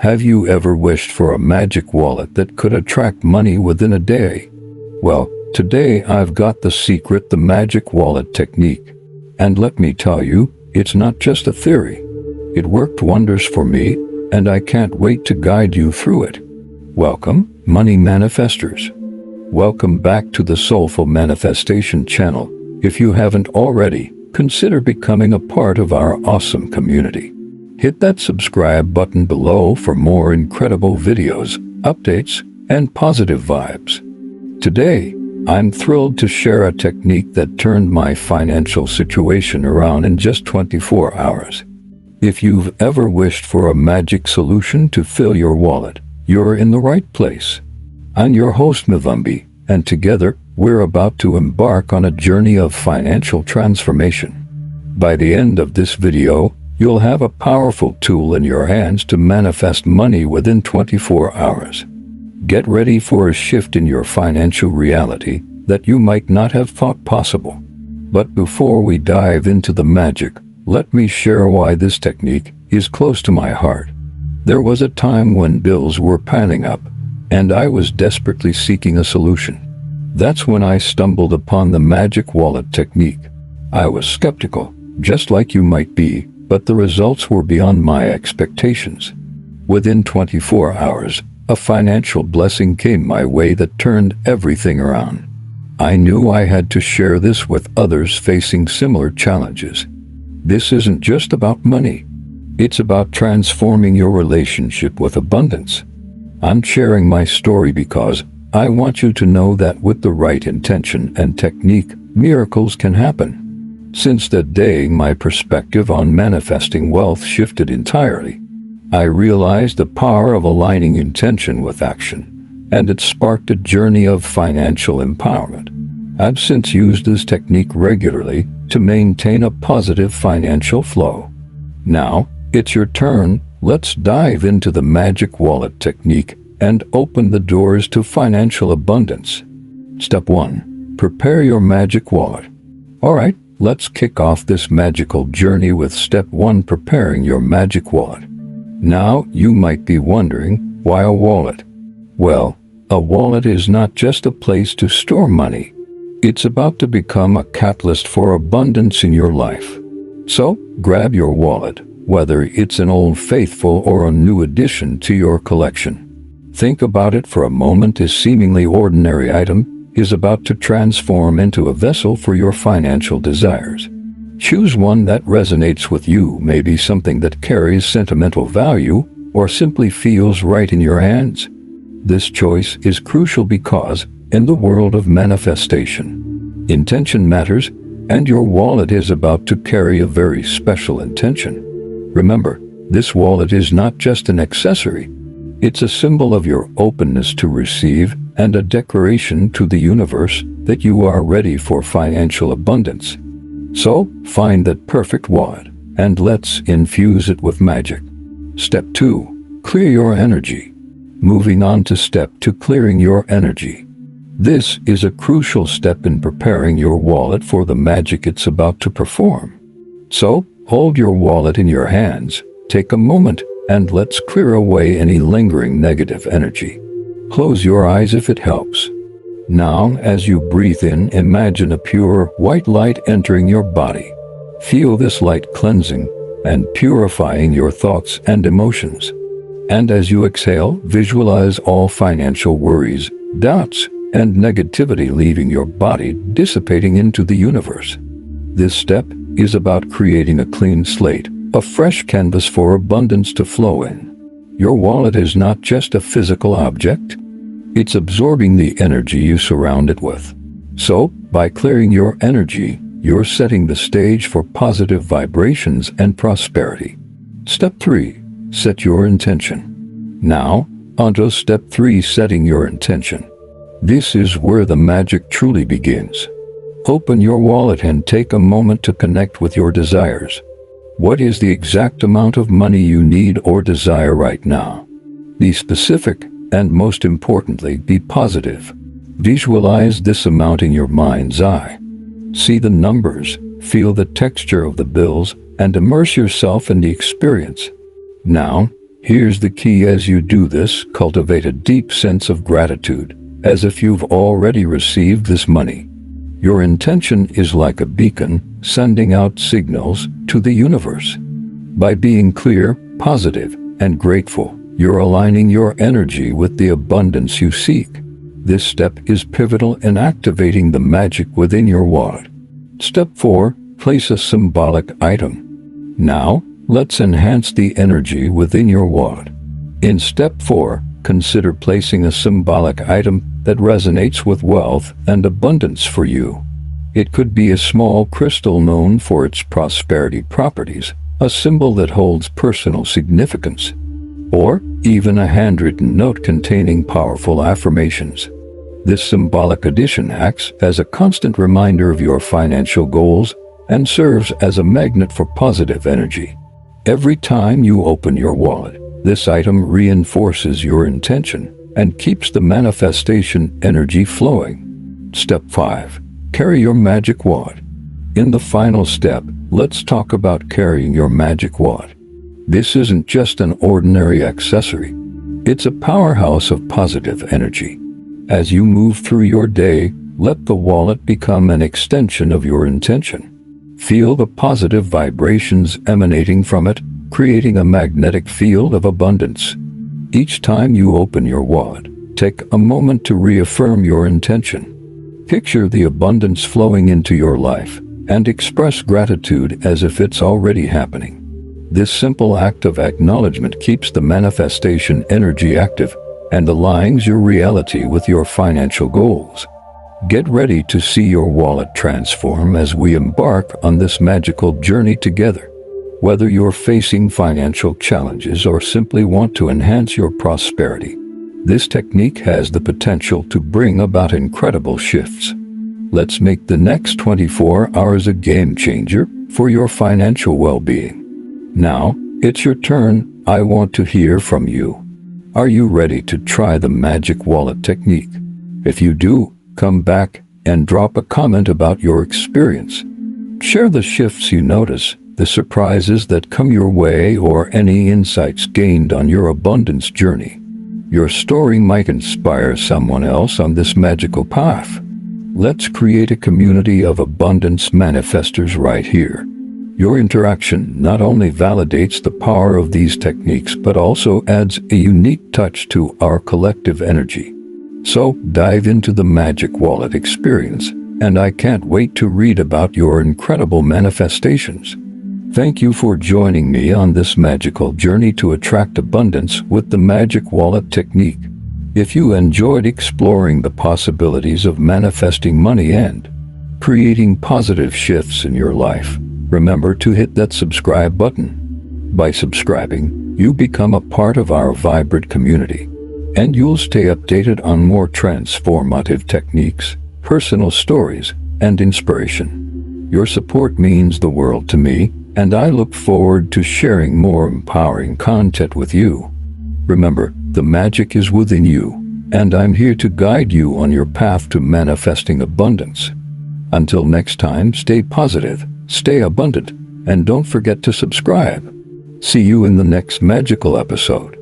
Have you ever wished for a magic wallet that could attract money within a day? Well, today I've got the secret, the magic wallet technique. And let me tell you, it's not just a theory. It worked wonders for me, and I can't wait to guide you through it. Welcome, money manifestors. Welcome back to the Soulful Manifestation channel. If you haven't already, consider becoming a part of our awesome community. Hit that subscribe button below for more incredible videos, updates, and positive vibes. Today, I'm thrilled to share a technique that turned my financial situation around in just 24 hours. If you've ever wished for a magic solution to fill your wallet, you're in the right place. I'm your host Mivumbi, and together, we're about to embark on a journey of financial transformation. By the end of this video, you'll have a powerful tool in your hands to manifest money within 24 hours. Get ready for a shift in your financial reality that you might not have thought possible. But before we dive into the magic, let me share why this technique is close to my heart. There was a time when bills were piling up, and I was desperately seeking a solution. That's when I stumbled upon the magic wallet technique. I was skeptical, just like you might be, but the results were beyond my expectations. Within 24 hours, a financial blessing came my way that turned everything around. I knew I had to share this with others facing similar challenges. This isn't just about money. It's about transforming your relationship with abundance. I'm sharing my story because I want you to know that with the right intention and technique, miracles can happen. Since that day, my perspective on manifesting wealth shifted entirely. I realized the power of aligning intention with action, and it sparked a journey of financial empowerment. I've since used this technique regularly to maintain a positive financial flow. Now, it's your turn. Let's dive into the magic wallet technique and open the doors to financial abundance. Step 1. Prepare your magic wallet. All right. Let's kick off this magical journey with Step 1, preparing your magic wallet. Now, you might be wondering, why a wallet? Well, a wallet is not just a place to store money. It's about to become a catalyst for abundance in your life. So, grab your wallet, whether it's an old faithful or a new addition to your collection. Think about it for a moment. This seemingly ordinary item is about to transform into a vessel for your financial desires. Choose one that resonates with you, maybe something that carries sentimental value or simply feels right in your hands. This choice is crucial because, in the world of manifestation, intention matters, and your wallet is about to carry a very special intention. Remember, this wallet is not just an accessory. It's a symbol of your openness to receive and a declaration to the universe that you are ready for financial abundance. So, find that perfect wallet, and let's infuse it with magic. Step 2. Clear your energy. Moving on to Step 2, clearing your energy. This is a crucial step in preparing your wallet for the magic it's about to perform. So, hold your wallet in your hands, take a moment, and let's clear away any lingering negative energy. Close your eyes if it helps. Now, as you breathe in, imagine a pure, white light entering your body. Feel this light cleansing and purifying your thoughts and emotions. And as you exhale, visualize all financial worries, doubts, and negativity leaving your body, dissipating into the universe. This step is about creating a clean slate, a fresh canvas for abundance to flow in. Your wallet is not just a physical object. It's absorbing the energy you surround it with. So, by clearing your energy, you're setting the stage for positive vibrations and prosperity. Step 3. Set your intention. Now, onto Step 3, setting your intention. This is where the magic truly begins. Open your wallet and take a moment to connect with your desires. What is the exact amount of money you need or desire right now? Be specific, and most importantly, be positive. Visualize this amount in your mind's eye. See the numbers, feel the texture of the bills, and immerse yourself in the experience. Now, Here's the key: as you do this, cultivate a deep sense of gratitude, as if you've already received this money. Your intention is like a beacon, sending out signals to the universe. By being clear, positive, and grateful, you're aligning your energy with the abundance you seek. This step is pivotal in activating the magic within your wallet. Step 4. Place a symbolic item. Now, let's enhance the energy within your wallet. In Step 4, consider placing a symbolic item that resonates with wealth and abundance for you. It could be a small crystal known for its prosperity properties, a symbol that holds personal significance, or even a handwritten note containing powerful affirmations. This symbolic addition acts as a constant reminder of your financial goals and serves as a magnet for positive energy. Every time you open your wallet, this item reinforces your intention and keeps the manifestation energy flowing. Step 5. Carry your magic wallet. In the final step, let's talk about carrying your magic wallet. This isn't just an ordinary accessory. It's a powerhouse of positive energy. As you move through your day, let the wallet become an extension of your intention. Feel the positive vibrations emanating from it, creating a magnetic field of abundance. Each time you open your wallet, take a moment to reaffirm your intention. Picture the abundance flowing into your life and express gratitude as if it's already happening. This simple act of acknowledgement keeps the manifestation energy active and aligns your reality with your financial goals. Get ready to see your wallet transform as we embark on this magical journey together. Whether you're facing financial challenges or simply want to enhance your prosperity, this technique has the potential to bring about incredible shifts. Let's make the next 24 hours a game changer for your financial well-being. Now, it's your turn. I want to hear from you. Are you ready to try the magic wallet technique? If you do, come back and drop a comment about your experience. Share the shifts you notice, the surprises that come your way, or any insights gained on your abundance journey. Your story might inspire someone else on this magical path. Let's create a community of abundance manifestors right here. Your interaction not only validates the power of these techniques but also adds a unique touch to our collective energy. So dive into the magic wallet experience, and I can't wait to read about your incredible manifestations. Thank you for joining me on this magical journey to attract abundance with the magic wallet technique. If you enjoyed exploring the possibilities of manifesting money and creating positive shifts in your life, remember to hit that subscribe button. By subscribing, you become a part of our vibrant community, and you'll stay updated on more transformative techniques, personal stories, and inspiration. Your support means the world to me, and I look forward to sharing more empowering content with you. Remember, the magic is within you, and I'm here to guide you on your path to manifesting abundance. Until next time, stay positive, stay abundant, and don't forget to subscribe. See you in the next magical episode.